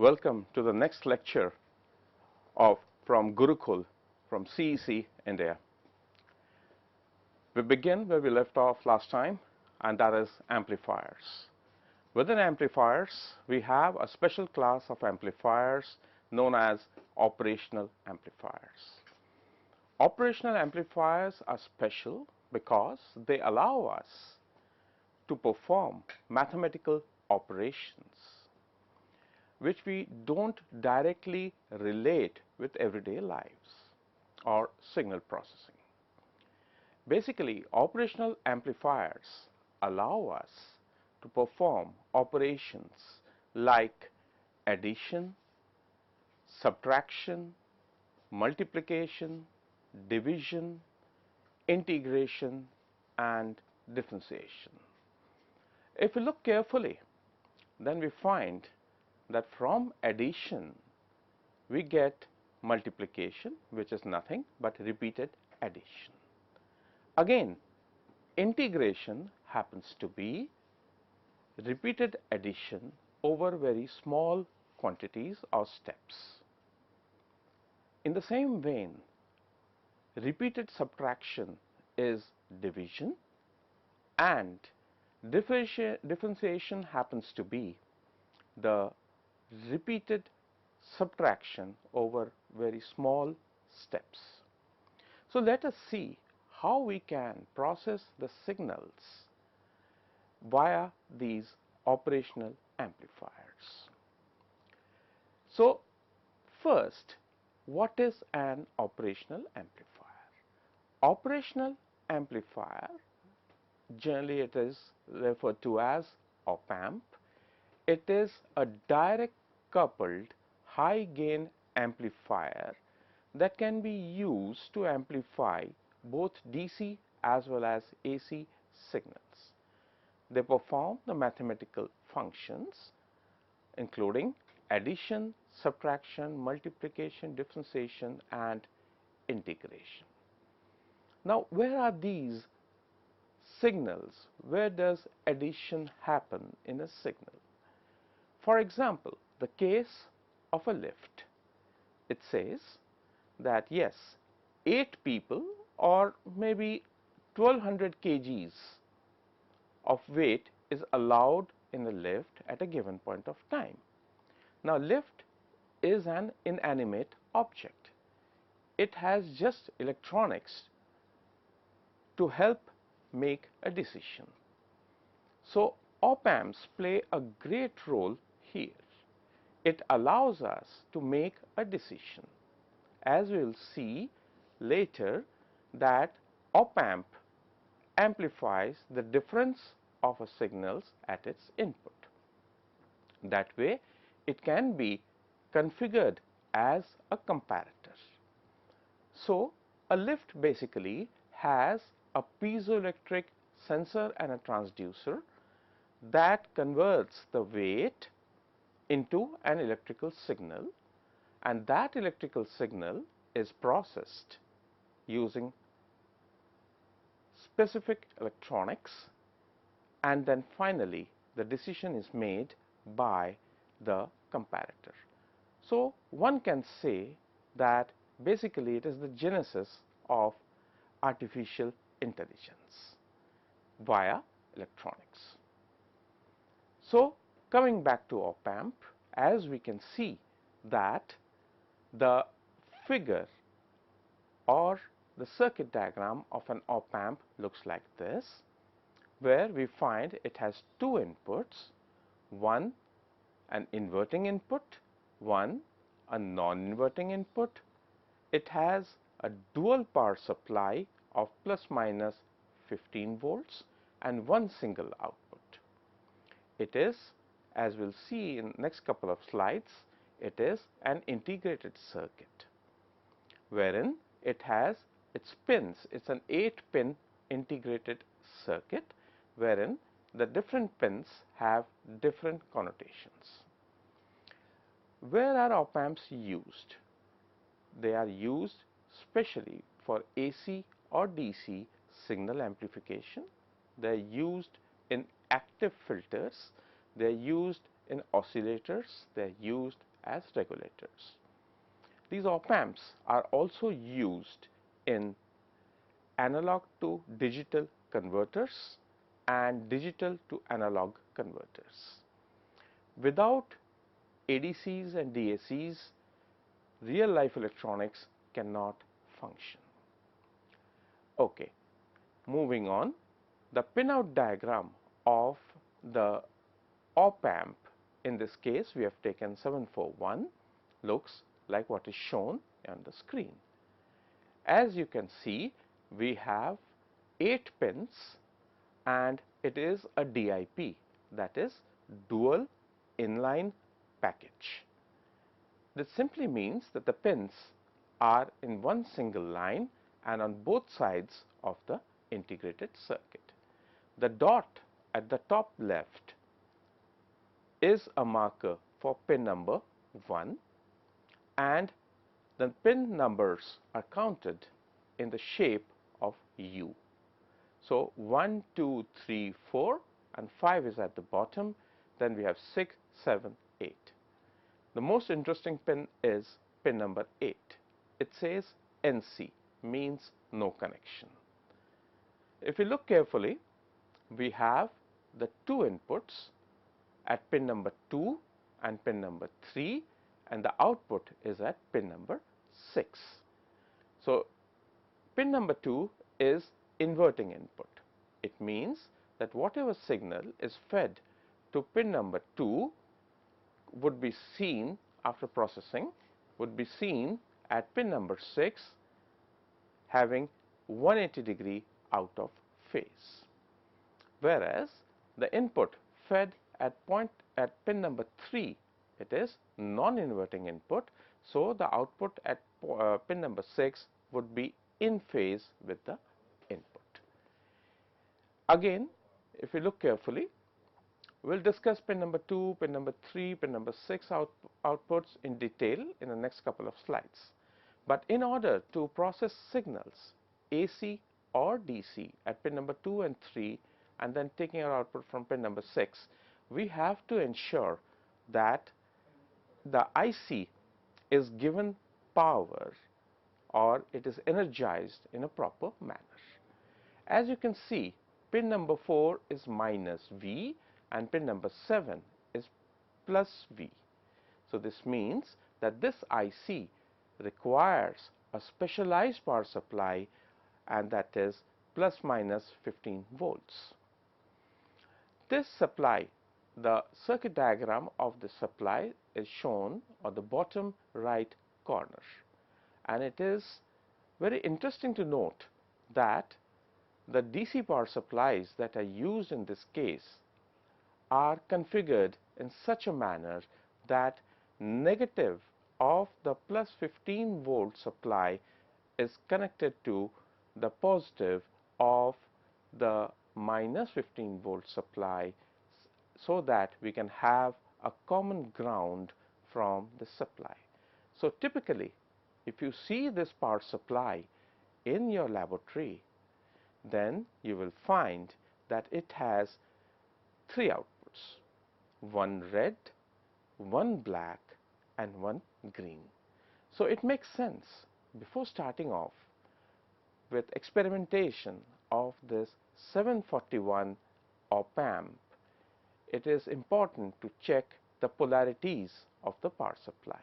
Welcome to the next lecture from Gurukul from CEC India. We begin where we left off last time, and that is amplifiers. Within amplifiers, we have a special class of amplifiers known as operational amplifiers. Operational amplifiers are special because they allow us to perform mathematical operations which we don't directly relate with everyday lives or signal processing. Basically, operational amplifiers allow us to perform operations like addition, subtraction, multiplication, division, integration, and differentiation. If we look carefully, then we find that from addition we get multiplication, which is nothing but repeated addition. Again, integration happens to be repeated addition over very small quantities or steps. In the same vein, repeated subtraction is division, and differentiation happens to be the repeated subtraction over very small steps. So let us see how we can process the signals via these operational amplifiers. So first, what is an operational amplifier? Operational amplifier, generally it is referred to as op-amp. It is a direct coupled high gain amplifier that can be used to amplify both DC as well as AC signals. They perform the mathematical functions including addition, subtraction, multiplication, differentiation, and integration. Now, where are these signals? Where does addition happen in a signal? For example, the case of a lift. It says that yes, 8 people or maybe 1200 kgs of weight is allowed in the lift at a given point of time. Now, lift is an inanimate object. It has just electronics to help make a decision. So op-amps play a great role here. It allows us to make a decision. As we will see later, that op-amp amplifies the difference of a signals at its input. That way, it can be configured as a comparator. So a lift basically has a piezoelectric sensor and a transducer that converts the weight into an electrical signal, and that electrical signal is processed using specific electronics, and then finally the decision is made by the comparator. So one can say that basically it is the genesis of artificial intelligence via electronics. So coming back to op-amp, as we can see that the figure or the circuit diagram of an op-amp looks like this, where we find it has two inputs, one an inverting input, one a non-inverting input. It has a dual power supply of plus minus 15 volts and one single output. It is, as we'll see in next couple of slides, it is an integrated circuit wherein it has its pins. It's an 8-pin integrated circuit wherein the different pins have different connotations. Where are op-amps used? They are used specially for AC or DC signal amplification. They are used in active filters. They are used in oscillators. They are used as regulators. These op-amps are also used in analog to digital converters and digital to analog converters. Without ADCs and DACs, real life electronics cannot function. Okay, moving on, the pinout diagram of the op-amp, in this case we have taken 741, looks like what is shown on the screen. As you can see, we have 8 pins and it is a DIP, that is dual inline package. This simply means that the pins are in one single line and on both sides of the integrated circuit. The dot at the top left is a marker for pin number 1 and the pin numbers are counted in the shape of U. So 1, 2, 3, 4 and 5 is at the bottom, then we have 6, 7, 8. The most interesting pin is pin number 8. It says NC, means no connection. If you look carefully, we have the 2 inputs at pin number 2 and pin number 3 and the output is at pin number 6. So pin number 2 is inverting input. It means that whatever signal is fed to pin number 2 would be seen after processing, would be seen at pin number 6 having 180-degree out of phase. Whereas the input fed at pin number 3, it is non-inverting input, so the output at pin number 6 would be in phase with the input. Again, if you look carefully, we'll discuss pin number 2, pin number 3, pin number 6 outputs in detail in the next couple of slides. But in order to process signals AC or DC at pin number 2 and 3 and then taking our output from pin number 6, we have to ensure that the IC is given power or it is energized in a proper manner. As you can see, pin number 4 is minus V and pin number 7 is plus V. So this means that this IC requires a specialized power supply, and that is plus minus 15 volts. This supply, the circuit diagram of the supply is shown on the bottom right corner, and it is very interesting to note that the DC power supplies that are used in this case are configured in such a manner that negative of the plus 15 volt supply is connected to the positive of the minus 15 volt supply, so that we can have a common ground from the supply. So typically, if you see this power supply in your laboratory, then you will find that it has 3 outputs, one red, one black and one green. So it makes sense, before starting off with experimentation of this 741 op-amp, it is important to check the polarities of the power supply.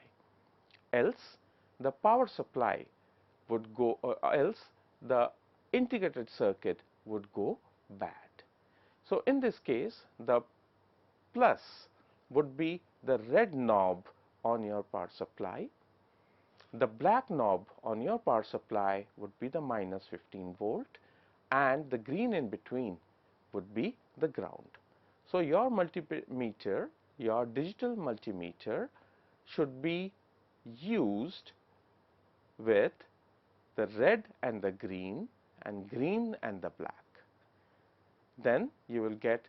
Else the power supply would go, else the integrated circuit would go bad. So in this case, the plus would be the red knob on your power supply. The black knob on your power supply would be the minus 15 volt, and the green in between would be the ground. So your multimeter, your digital multimeter, should be used with the red and the green and green and the black. Then you will get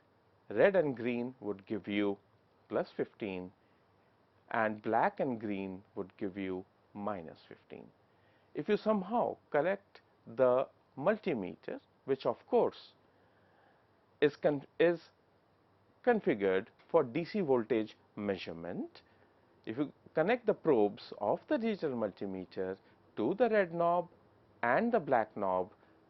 red and green would give you plus 15 and black and green would give you minus 15. If you somehow correct the multimeter, which of course is configured for DC voltage measurement, if you connect the probes of the digital multimeter to the red knob and the black knob,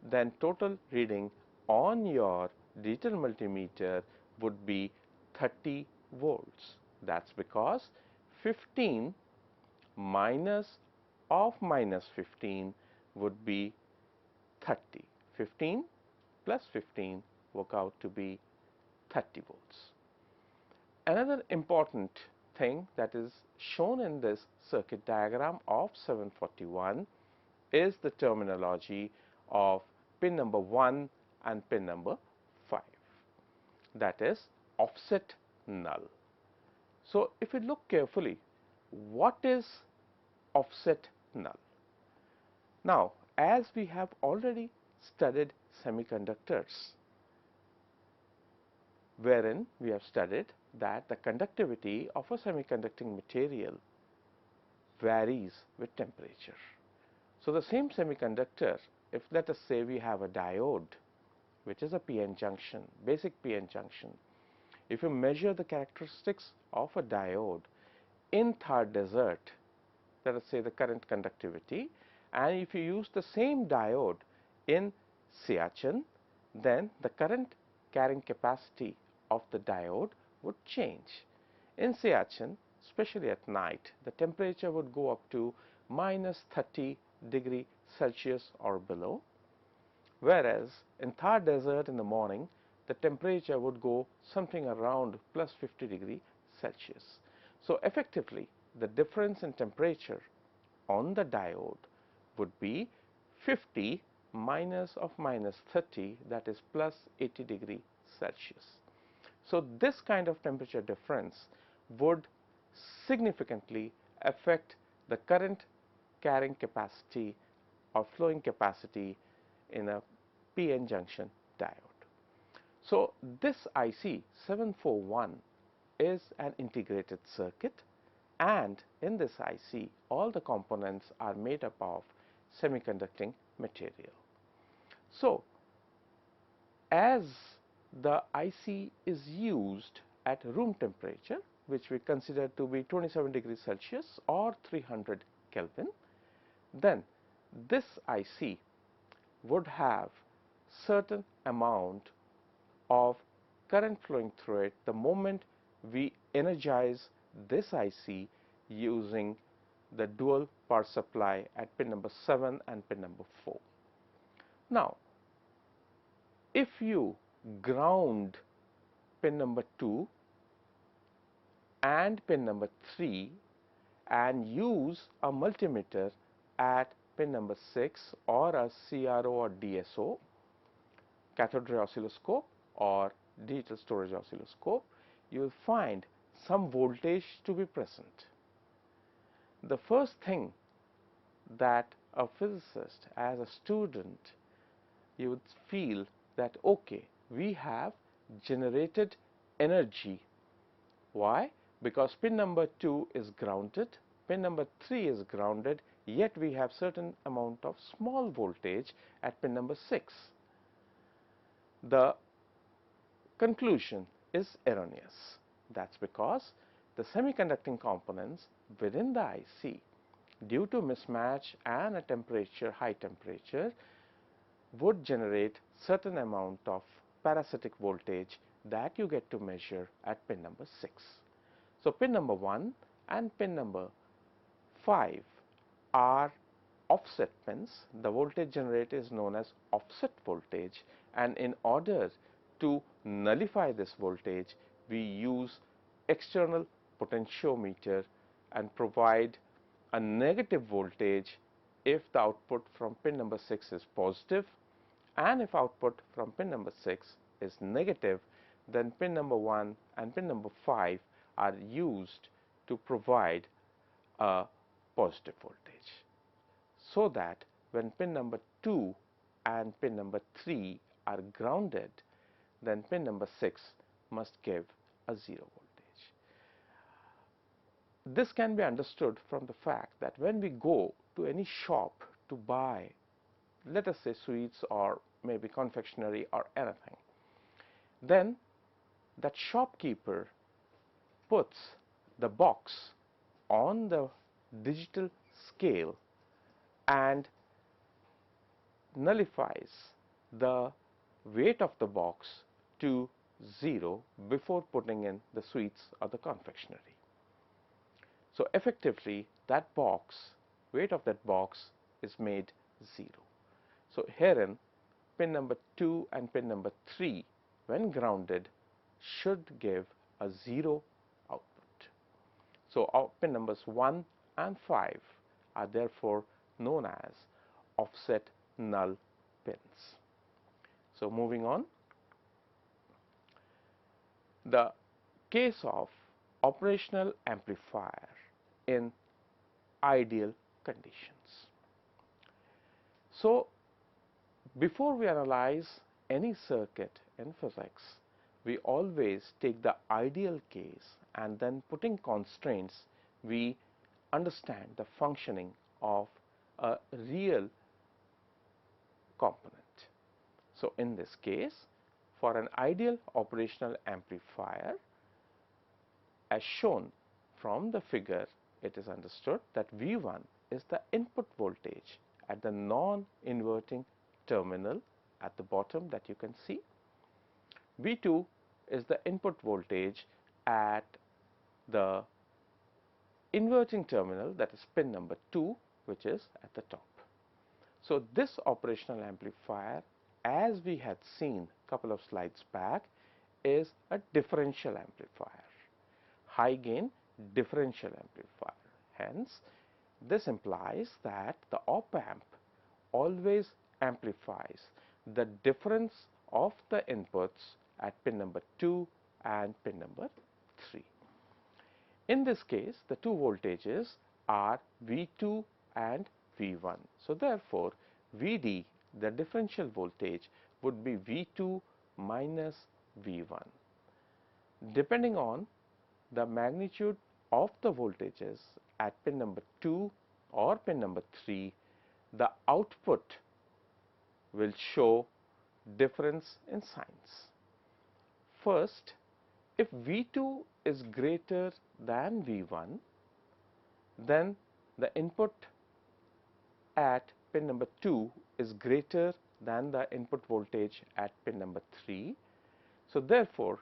then total reading on your digital multimeter would be 30 volts. That's because 15 minus of minus 15 would be 30. 15 plus 15 work out to be 30 volts. Another important thing that is shown in this circuit diagram of 741 is the terminology of pin number 1 and pin number 5, that is offset null. So, if you look carefully, what is offset null? Now, as we have already studied semiconductors, wherein we have studied that the conductivity of a semiconducting material varies with temperature. So, the same semiconductor, if let us say we have a diode which is a PN junction, basic PN junction, if you measure the characteristics of a diode in Thar desert, let us say the current conductivity, and if you use the same diode in Siachen, then the current carrying capacity of the diode would change. In Siachen, especially at night, the temperature would go up to minus 30 degree Celsius or below, whereas in Thar desert in the morning, the temperature would go something around plus 50 degree Celsius. So, effectively, the difference in temperature on the diode would be 50 minus of minus 30, that is plus 80 degree Celsius. So, this kind of temperature difference would significantly affect the current carrying capacity or flowing capacity in a PN junction diode. So, this IC 741 is an integrated circuit, and in this IC all the components are made up of semiconducting material. So, as the IC is used at room temperature, which we consider to be 27 degrees Celsius or 300 Kelvin, then this IC would have certain amount of current flowing through it the moment we energize this IC using the dual power supply at pin number 7 and pin number 4. Now, if you ground pin number 2 and pin number 3 and use a multimeter at pin number 6 or a CRO or DSO, cathode ray oscilloscope or digital storage oscilloscope, you will find some voltage to be present. The first thing that a physicist, as a student, you would feel that okay, we have generated energy. Why? Because pin number 2 is grounded, pin number 3 is grounded, yet we have certain amount of small voltage at pin number 6. The conclusion is erroneous. That's because the semiconducting components within the IC, due to mismatch and a temperature, high temperature, would generate certain amount of parasitic voltage that you get to measure at pin number 6. So, pin number 1 and pin number 5 are offset pins. The voltage generated is known as offset voltage, and in order to nullify this voltage, we use external potentiometer and provide a negative voltage if the output from pin number 6 is positive, and if output from pin number 6 is negative, then pin number 1 and pin number 5 are used to provide a positive voltage, so that when pin number 2 and pin number 3 are grounded, then pin number 6 must give a 0 voltage. This can be understood from the fact that when we go to any shop to buy, let us say sweets or maybe confectionery or anything, then that shopkeeper puts the box on the digital scale and nullifies the weight of the box to 0 before putting in the sweets or the confectionery. So effectively that box, weight of that box is made 0. So herein pin number 2 and pin number 3 when grounded should give a 0 output. So pin numbers 1 and 5 are therefore known as offset null pins. So moving on, the case of operational amplifier in ideal conditions. So before we analyze any circuit in physics, we always take the ideal case, and then putting constraints we understand the functioning of a real component. So in this case, for an ideal operational amplifier, as shown from the figure, it is understood that V1 is the input voltage at the non-inverting terminal at the bottom that you can see. V2 is the input voltage at the inverting terminal, that is pin number 2, which is at the top. So this operational amplifier, as we had seen a couple of slides back, is a differential amplifier, high gain differential amplifier. Hence, this implies that the op-amp always amplifies the difference of the inputs at pin number 2 and pin number 3. In this case, the two voltages are V2 and V1. So therefore, Vd, the differential voltage, would be V2 minus V1. Depending on the magnitude of the voltages at pin number 2 or pin number 3, the output will show difference in signs. First, if V2 is greater than V1, then the input at pin number 2 is greater than the input voltage at pin number 3. So therefore,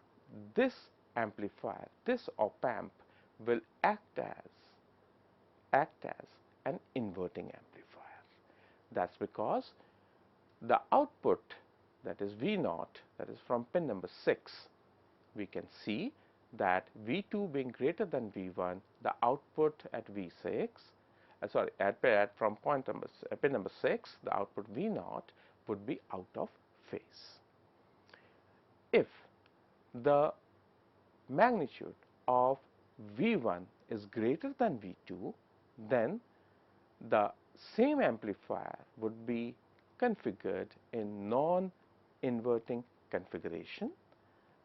this amplifier, this op-amp, will act as an inverting amplifier. That's because the output, that is V0, that is from pin number 6, we can see that V2 being greater than V1, the output at V6, from pin number 6, the output V0 would be out of phase. If the magnitude of V1 is greater than V2, then the same amplifier would be configured in non-inverting configuration,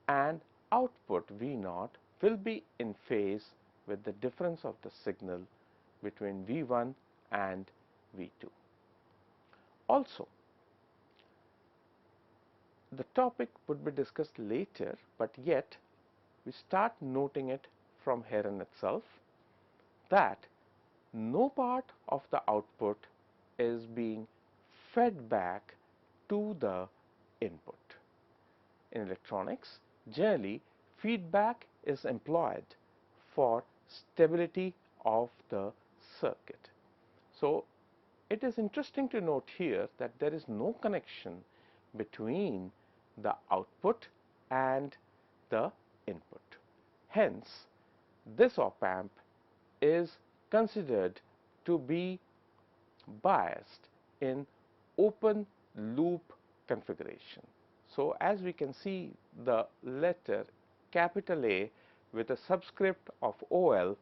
and output V0 will be in phase with the difference of the signal between V1 and V2. Also, the topic would be discussed later, but yet we start noting it from herein itself, that no part of the output is being fed back to the input. In electronics, generally feedback is employed for stability of the circuit. So it is interesting to note here that there is no connection between the output and the input. Hence, this op-amp is considered to be biased in open loop configuration. So as we can see the letter capital A with a subscript of OL,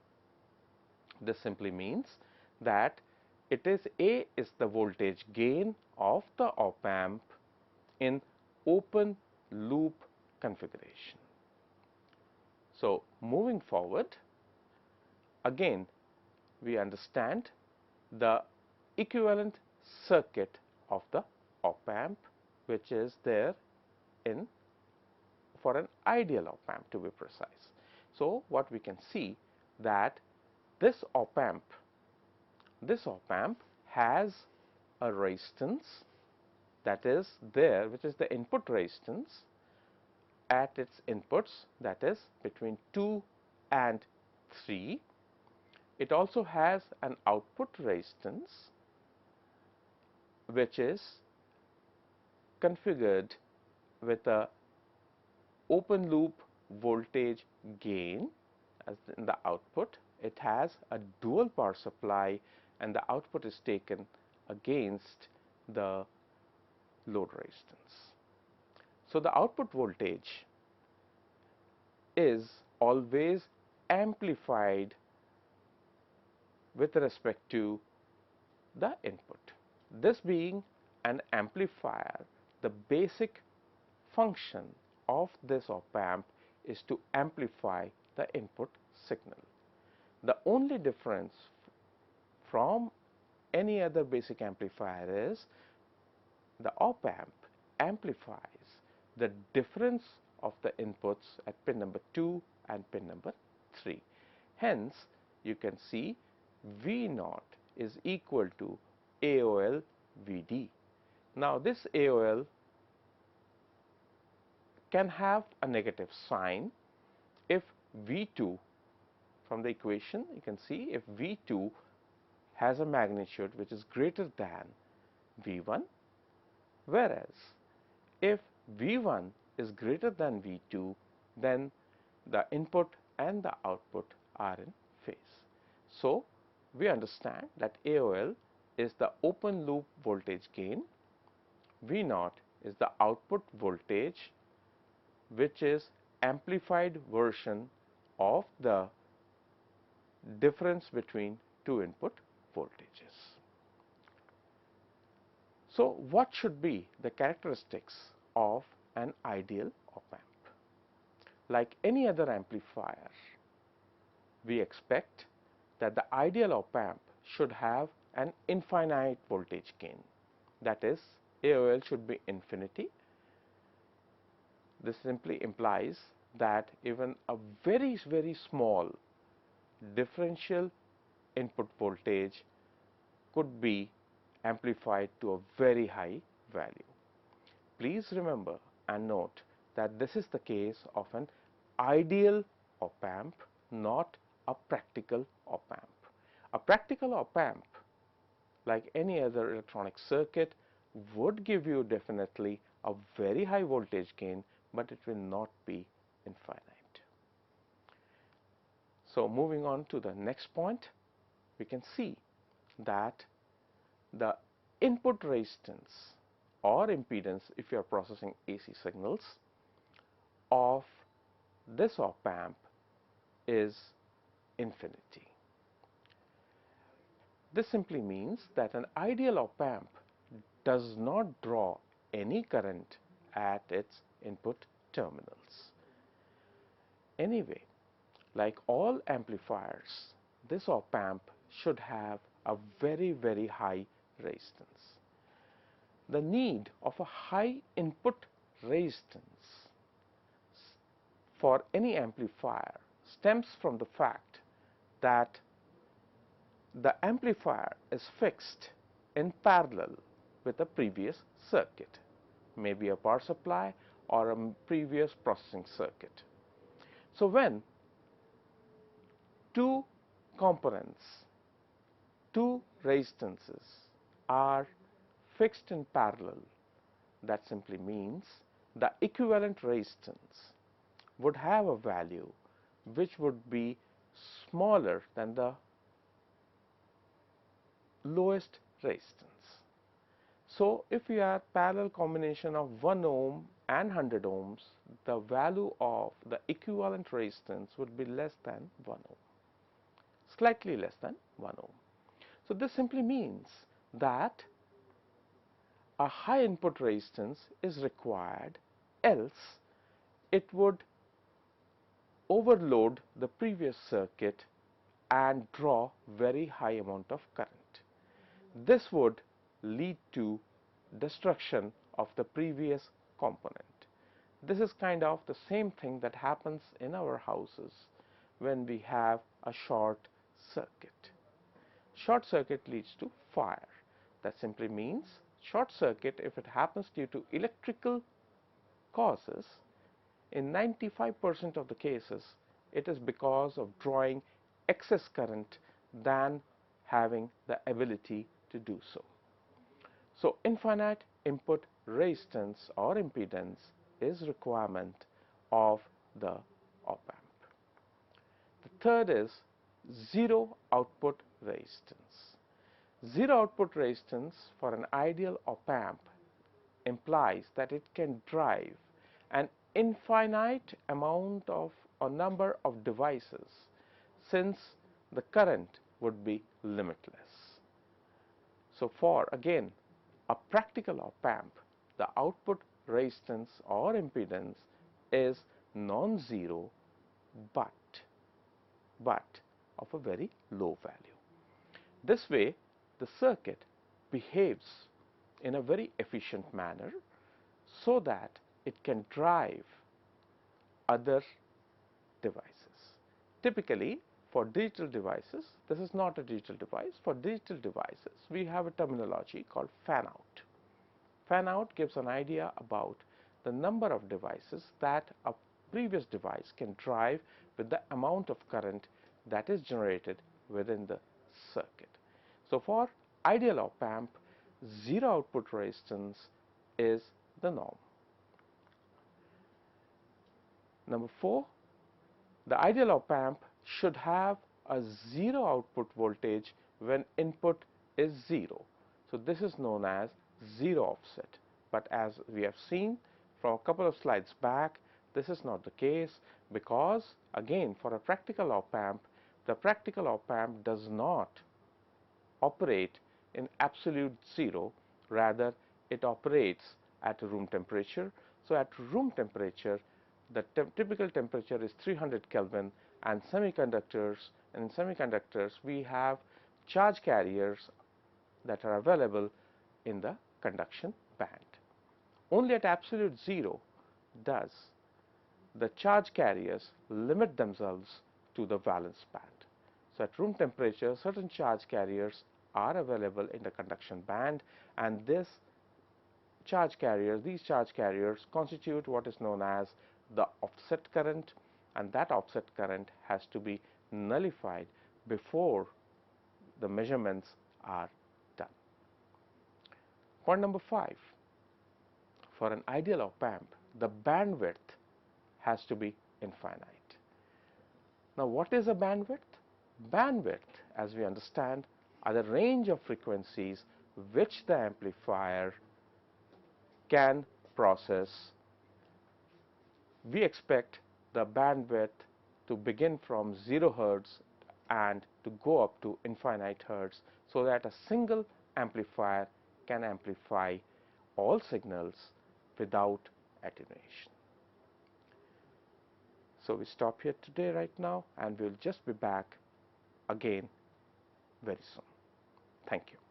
this simply means that A is the voltage gain of the op-amp in open loop configuration. So moving forward, again we understand the equivalent circuit of the op-amp, which is there in for an ideal op-amp, to be precise. So what we can see that this op amp has a resistance that is there, which is the input resistance at its inputs, that is between 2 and 3. It also has an output resistance which is configured with a open loop voltage gain as in the output. It has a dual power supply and the output is taken against the load resistance. So the output voltage is always amplified with respect to the input. This being an amplifier, the basic function of this op amp is to amplify the input signal. The only difference from any other basic amplifier is the op amp amplifies the difference of the inputs at pin number 2 and pin number 3. Hence, you can see V naught is equal to AOL VD. Now, this AOL can have a negative sign if V2, from the equation you can see, if V2 has a magnitude which is greater than V1, whereas if V1 is greater than V2, then the input and the output are in phase. So, we understand that AOL is the open loop voltage gain, V naught is the output voltage which is amplified version of the difference between two input voltages. So, what should be the characteristics of an ideal op amp? Like any other amplifier, we expect that the ideal op amp should have an infinite voltage gain. That is, AOL should be infinity. This simply implies that even a very small differential input voltage could be amplified to a very high value. Please remember and note that this is the case of an ideal op amp, not a practical op amp. A practical op amp, like any other electronic circuit, would give you definitely a very high voltage gain, but it will not be infinite. So, moving on to the next point, we can see that the input resistance or impedance, if you are processing AC signals, of this op amp is infinity. This simply means that an ideal op amp does not draw any current at its input terminals. Anyway, like all amplifiers, this op amp should have a very high resistance. The need of a high input resistance for any amplifier stems from the fact that the amplifier is fixed in parallel with a previous circuit, maybe a power supply or a previous processing circuit. So, when two components, two resistances are fixed in parallel, that simply means the equivalent resistance would have a value which would be smaller than the lowest resistance. So, if we have parallel combination of 1 ohm and 100 ohms, the value of the equivalent resistance would be less than 1 ohm, slightly less than 1 ohm. So, this simply means that a high input resistance is required, else it would overload the previous circuit and draw very high amount of current. This would lead to destruction of the previous component. This is kind of the same thing that happens in our houses when we have a short circuit. Short circuit leads to fire. That simply means short circuit, if it happens due to electrical causes, in 95% of the cases it is because of drawing excess current than having the ability to do so. So infinite input resistance or impedance is requirement of the op-amp. The third is zero output resistance. Zero output resistance for an ideal op-amp implies that it can drive an infinite amount of or number of devices, since the current would be limitless. So for again a practical op-amp, the output resistance or impedance is non-zero but of a very low value. This way the circuit behaves in a very efficient manner so that it can drive other devices. Typically for digital devices, this is not a digital device, for digital devices we have a terminology called fan out. Fan out gives an idea about the number of devices that a previous device can drive with the amount of current that is generated within the circuit. So for ideal op-amp, zero output resistance is the norm. Number 4, the ideal op-amp should have a zero output voltage when input is 0. So this is known as zero offset. But as we have seen from a couple of slides back, this is not the case, because again for a practical op-amp, the practical op-amp does not operate in absolute zero, rather it operates at room temperature. So at room temperature the typical temperature is 300 Kelvin, and in semiconductors we have charge carriers that are available in the conduction band. Only at absolute zero does the charge carriers limit themselves to the valence band. So at room temperature certain charge carriers are available in the conduction band, and these charge carriers constitute what is known as the offset current, and that offset current has to be nullified before the measurements are done. Point number 5, for an ideal op-amp, the bandwidth has to be infinite. Now what is a bandwidth? Bandwidth, as we understand, are the range of frequencies which the amplifier can process. We expect the bandwidth to begin from 0 Hertz and to go up to infinite Hertz, so that a single amplifier can amplify all signals without attenuation. So we stop here today right now, and we'll just be back again very soon. Thank you.